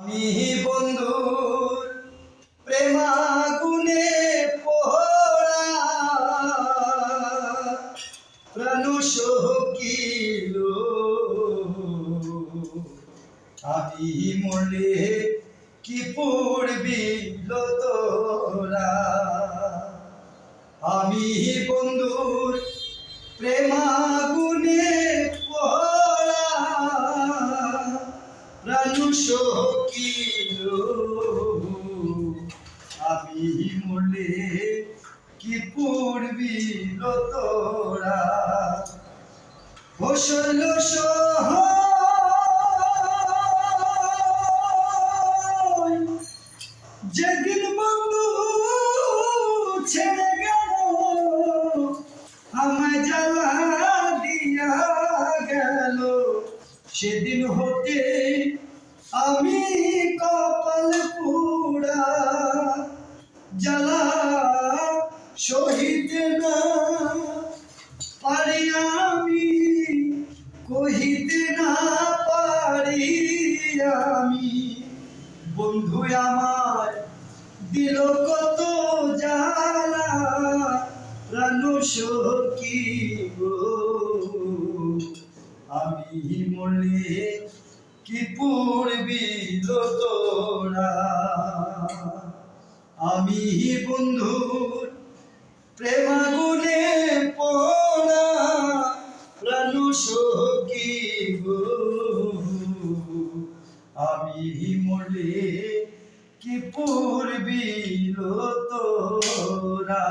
আমি বন্ধুর প্রেমাগুনে পোড়া প্রাণ সকিল আমি মরলে কি পড়বি তোরা। আমি বন্ধুর প্রেমাগুনে পোড়া প্রাণ সকিল আমি মরলে কি পড়বি তোরা। হোসল যেদিন বন্ধু ছেড়ে গেল আমায় জ্বালা দিয়া গেল, সেদিন হতে আমি কপাল পুরা জ্বালা সহিতে না পারি, আমি কহিতে না পারি। আমি বন্ধু আমার দিল কত জ্বালা প্রাণ সখী গো। আমি মরলে কি পড়বি তোরা। আমি বন্ধুর প্রেমাগুনে পোড়া প্রাণ সখী গো। আমি মরলে কি পড়বি তোরা।